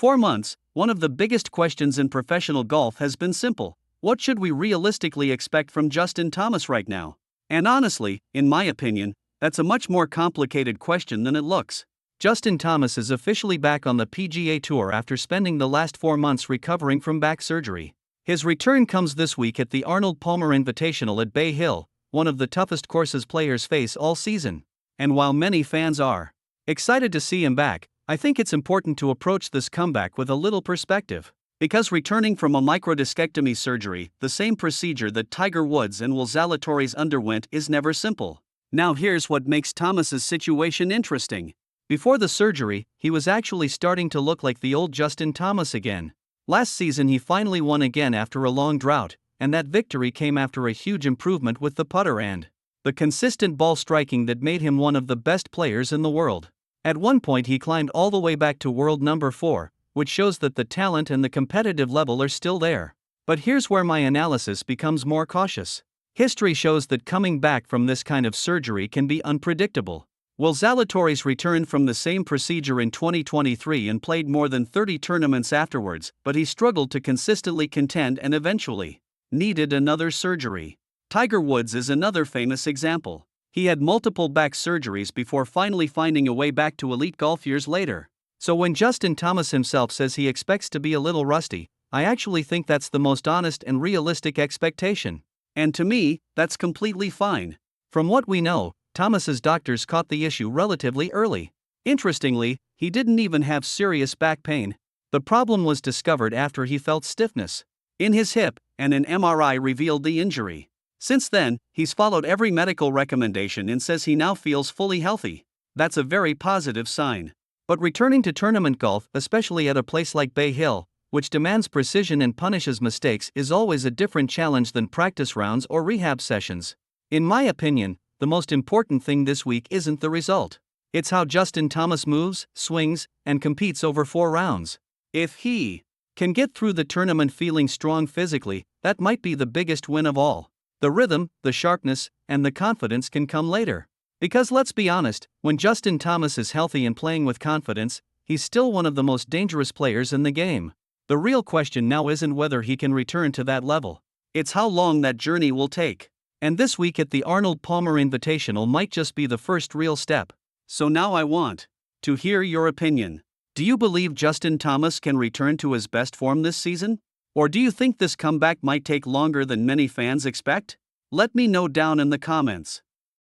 4 months, one of the biggest questions in professional golf has been simple: what should we realistically expect from Justin Thomas right now? And honestly, in my opinion, that's a much more complicated question than it looks. Justin Thomas is officially back on the PGA Tour after spending the last 4 months recovering from back surgery. His return comes this week at the Arnold Palmer Invitational at Bay Hill, one of the toughest courses players face all season. And while many fans are excited to see him back, I think it's important to approach this comeback with a little perspective. Because returning from a microdiscectomy surgery, the same procedure that Tiger Woods and Will Zalatoris underwent, is never simple. Now here's what makes Thomas's situation interesting. Before the surgery, he was actually starting to look like the old Justin Thomas again. Last season he finally won again after a long drought, and that victory came after a huge improvement with the putter and the consistent ball striking that made him one of the best players in the world. At one point he climbed all the way back to world number 4, which shows that the talent and the competitive level are still there. But here's where my analysis becomes more cautious. History shows that coming back from this kind of surgery can be unpredictable. Will Zalatoris returned from the same procedure in 2023 and played more than 30 tournaments afterwards, but he struggled to consistently contend and eventually needed another surgery. Tiger Woods is another famous example. He had multiple back surgeries before finally finding a way back to elite golf years later. So when Justin Thomas himself says he expects to be a little rusty, I actually think that's the most honest and realistic expectation. And to me, that's completely fine. From what we know, Thomas's doctors caught the issue relatively early. Interestingly, he didn't even have serious back pain. The problem was discovered after he felt stiffness in his hip, and an MRI revealed the injury. Since then, he's followed every medical recommendation and says he now feels fully healthy. That's a very positive sign. But returning to tournament golf, especially at a place like Bay Hill, which demands precision and punishes mistakes, is always a different challenge than practice rounds or rehab sessions. In my opinion, the most important thing this week isn't the result. It's how Justin Thomas moves, swings, and competes over 4 rounds. If he can get through the tournament feeling strong physically, that might be the biggest win of all. The rhythm, the sharpness, and the confidence can come later. Because let's be honest, when Justin Thomas is healthy and playing with confidence, he's still one of the most dangerous players in the game. The real question now isn't whether he can return to that level. It's how long that journey will take. And this week at the Arnold Palmer Invitational might just be the first real step. So now I want to hear your opinion. Do you believe Justin Thomas can return to his best form this season? Or do you think this comeback might take longer than many fans expect? Let me know down in the comments.